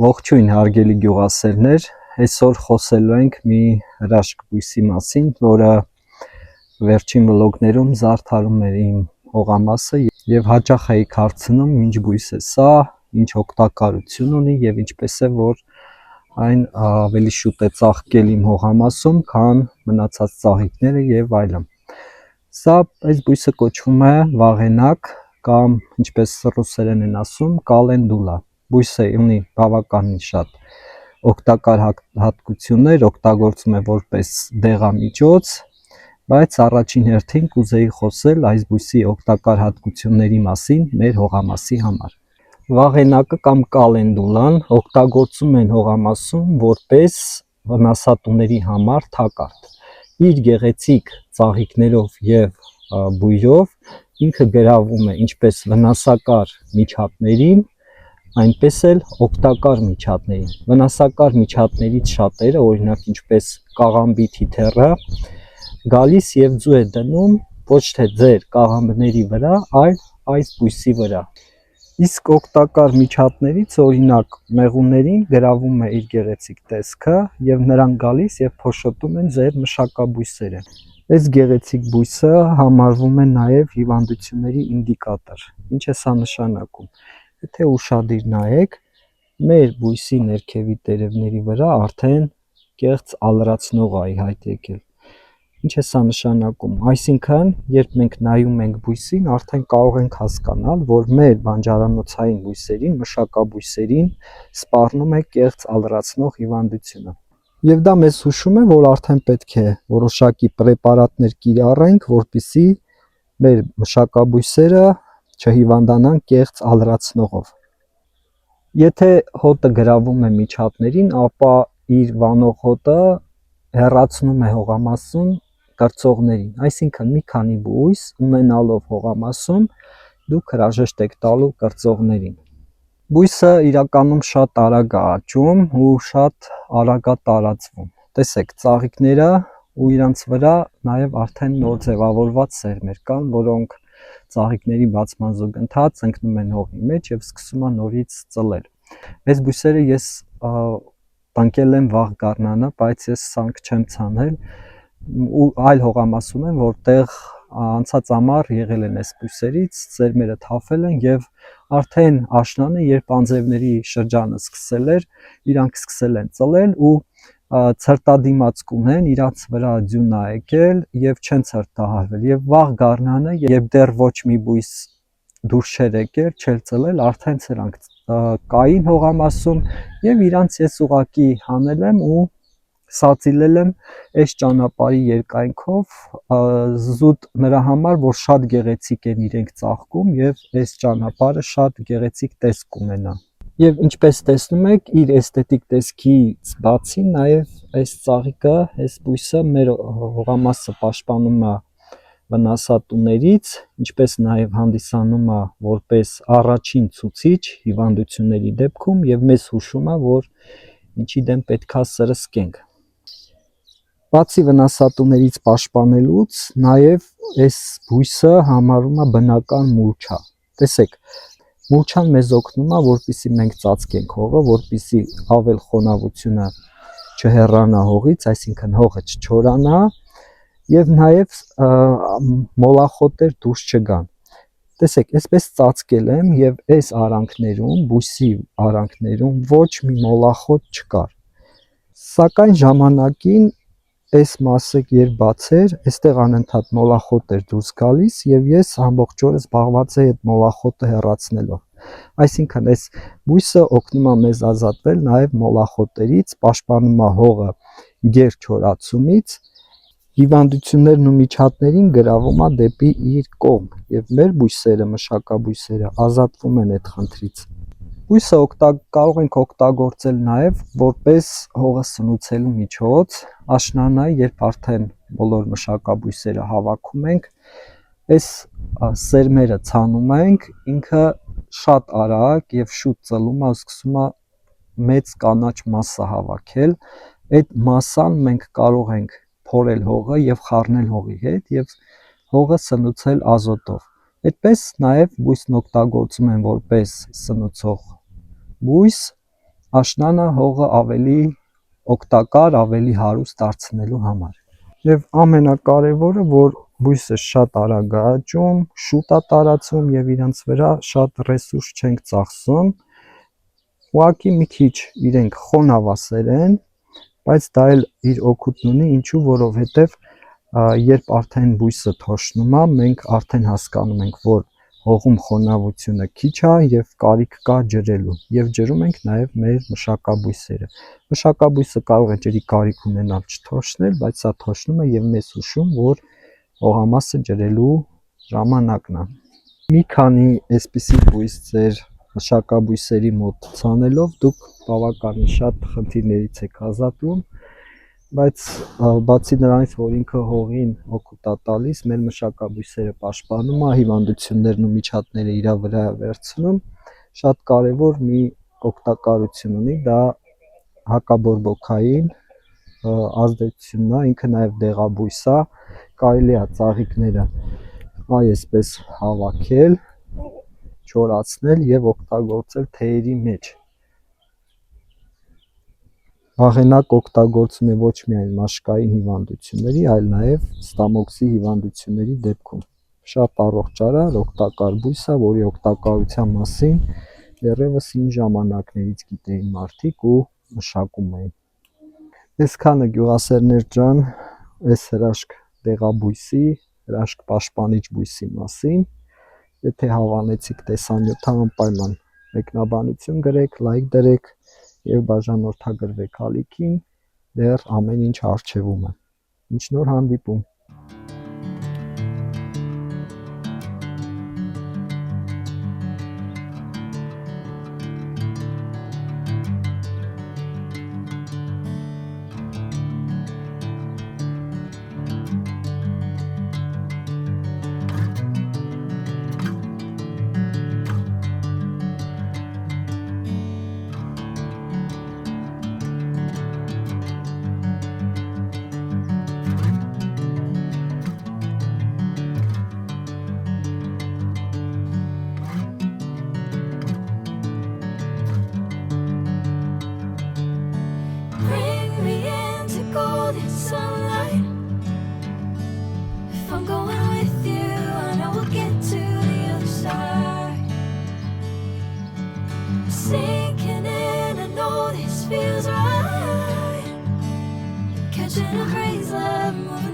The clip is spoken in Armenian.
Ողջույն հարգելի գյուղասերներ, այսօր խոսելու ենք մի հրաշք բույսի մասին, որը վերջին վլոգներում զարդարում էր իմ հողամասը եւ հաճախ էի հարցնում ինչ բույս է սա, ինչ օգտակարություն ունի եւ ինչպես է որ այն ավելի շուտ է ծաղկել իմ հողամասում, քան մնացած ծաղիկները եւ այլն։ Սա այս բույսը կոչվում է վաղենակ կամ ինչպես ռուսերեն են ասում կալենդուլա։ Բույսը ունի բավականին շատ օգտակար հատկություններ, օգտագործում է որպես դեղամիջոց, բայց առաջին հերթին կուզեի խոսել այս բույսի օգտակար հատկությունների մասին մեր հողամասի համար։ Վաղենակը կամ կալենդուլան օգտագործում են հողամասում որպես վնասատուների համար թակարդ։ Իր գեղեցիկ ծաղիկներով եւ բույրով ինքը գրավում է ինչպես վնասակար միջատներին, այնպես էլ օգտակար միջատներին։ Վնասակար միջատներից շատերը, օրինակ ինչպես կաղամբի թիթեռը, գալիս եւ ձու է դնում ոչ թե ձեր կաղամբների վրա, այլ այս բույսի վրա։ Իսկ օգտակար միջատներից օրինակ մեղուներին գրավում է իր գեղեցիկ տեսքը եւ նրանք գալիս եւ փոշոտում են ձեր մշակաբույսերը։ Այս գեղեցիկ բույսը համարվում է նաեւ հիվանդությունների ինդիկատոր։ Ինչ է սա նշանակում։ Եթե ուշադիր նայեք, մեր բույսի ներքևի տերևների վրա արդեն կեղծ ալրացնող է ի հայտ եկել։ Ինչ է սա նշանակում։ Այսինքն, երբ մենք նայում ենք բույսին, արդեն կարող ենք հասկանալ, որ մեր բանջարանոցային բույսերին, մշակաբույսերին սպառնում է կեղծ ալրացնող հիվանդությունը։ Եվ դա մեզ հուշում է, որ արդեն պետք է որոշակի պրեպարատներ կիրառենք, որպեսզի մեր մշակաբույսերը չհիվանդանան կեղծ ալրացնողով։ Եթե հոտը գրավում է միջատներին, ապա իր վանող հոտը հեռացնում է հողամասում կրծողներին, այսինքն մի քանի բույս ունենալով հողամասում դուք հրաժեշտ եք տալու կրծողներին։ Բույսը իրականում շատ արագ է աճում ու շատ արագ է տարածվում։ Տեսեք, ծաղիկները ու իրանց վրա նաև արդեն նոր ձևավորված սերմեր կան, որոնք ծաղիկների բացման զուգընթաց ընկնում են հողի մեջ եւ սկսում են նորից ծլել։ Այս բույսերը ես տնկել եմ վաղ գարնանը, բայց ես սանք չեմ ցանել ու այլ հողամաս ունեմ, որտեղ անցած ամառ եղել են այս բույսերից, սերմերը թափել են եւ արդեն աշնանը, երբ անձևների շրջանը սկսել էր, իրանք սկսել են ծլել ու ցրտադիմաց կունեն, իրանց վրա ձյուն է եկել եւ չեն ցրտահարվել եւ վաղ գարնանը, երբ դեռ ոչ մի բույս դուրս չէր եկել, չէր ծլել, արդեն սրանք կային հողամասում եւ իրանց ես ուղակի հանել եմ ու սածիլել եմ այս ճանապարհի երկայնքով զուտ նրա համար, որ շատ գեղեցիկ են իրենք ծաղկում եւ այս ճանապարհը շատ գեղեցիկ տեսք ունենա։ Եվ ինչպես տեսնում եք, իր էսթետիկ տեսքից բացի նաեւ այս ծաղիկը, այս բույսը մեր հողամասը պաշտպանում է վնասատուներից, ինչպես նաև հանդիսանում է որպես առաջին ցուցիչ հիվանդությունների դեպքում եւ մեզ հուշում է, որ ինչի դեմ պետքա սրսկենք։ Բացի վնասատուներից պաշտպանելուց, նաև այս բույսը համարվում է բնական մուլչա։ Տեսեք, մուլչան մեզ օգնում է, որպեսզի մենք ծածկենք հողը, որպեսզի ավել խոնավությունը չհեռանա հողից, այսինքն հողը չչորանա եւ նաեւ մոլախոտեր դուրս չգան։ Տեսեք, այսպես ծածկել եմ եւ այս արանքներում, բույսի արանքներում ոչ մի մոլախոտ չկար։ Սակայն ժամանակին այս մասը երբ բացեր, այստեղ անընդհատ մոլախոտ էր դուրս գալիս եւ ես ամբողջ օրը զբաղված էի այդ մոլախոտը հեռացնելով։ Այսինքն այս բույսը օգնում է մեզ ազատվել նաեւ մոլախոտերից, պաշտպանում է հողը գերչորացումից, հիվանդություններն ու միջատներին գրավում է դեպի իր կողմ եւ մեր բույսերը, մշակաբույսերը ազատվում են այդ խնդրից։ Բույսը կարող ենք օգտագործել նաև որպես հողը սնուցելու միջոց, աշնանը, երբ արդեն բոլոր մշակաբույսերը հավաքում ենք, այս սերմերը ցանում ենք, ինքը շատ արագ եւ շուտ ծլում է, սկսում է մեծ կանաչ մասսա հավաքել։ Այդ մասսան մենք կարող ենք փորել հողը եւ խառնել հողի հետ եւ հողը սնուցել ազոտով։ Այդպես նաև բույսն օգտագործում են որպես սնուցող բույս աշնանը հողը ավելի օգտակար, ավելի հարուստ դարձնելու համար։ Եվ ամենակարևորը, որ բույսը շատ արագ է աճում, շուտ է տարածվում եւ իրենց վրա շատ ռեսուրս չենք ծախսում։ Ուղղակի մի քիչ իրենք խոնավասեր են, բայց դա էլ իր օգուտն ունի, ինչու, որովհետեւ երբ արդեն բույսը թոշնում է, մենք արդեն հասկանում ենք, որ հողում խոնավությունը քիչ է եւ կարիք կա ջրելու, եւ ջրում ենք նաեւ մեր մշակաբույսերը։ Մշակաբույսը կարող է ջրի կարիք ունենալ չթոշնել, բայց սա թոշնում է եւ մեզ հուշում, որ հողամասը ջրելու ժամանակն է։ Մի քանի այսպիսի բույս ձեր մշակաբույսերի մոտ ցանելով դուք բավականին շատ խնդիրներից եք ազատվում, բայց բացի նրանից, որ ինքը հողին օգուտ է տալիս, մեր մշակաբույսերը պաշտպանում է, հիվանդություններն ու միջատները իր վրա վերցնում, շատ կարևոր մի օգտակարություն ունի, դա հակաբորբոքային ազդեցությունն է, ինքը նաև դեղաբույս է, կարելի է ծաղիկները այսպես հավաքել, չորացնել եւ օգտագործել թեյերի մեջ։ Վաղենակ օգտագործում է ոչ միայն մաշկային հիվանդությունների, այլ նաև ստամոքսի հիվանդությունների դեպքում։ Շատ առողջարար, օգտակար բույս է, որի օգտակարության մասին դեռևս հին ժամանակներից գիտեին մարդիկ ու մշակում էին։ Այսքանը գյուղասերներ ջան, այս հրաշք դեղաբույսի, հրաշք պաշտպանիչ բույսի մասին։ Եթե հավանեցիք տեսանյութը, անպայման մեկնաբանություն գրեք, լայք դրեք եւ բաժանորդագրվեք ալիքին, դեռ ամեն ինչ արժևում է։ Մինչ նոր հանդիպում։ Bring me into golden sunlight. If I'm going with you, I know we'll get to the other side. Sinking in, I know this feels right. Catching a breeze, love, moving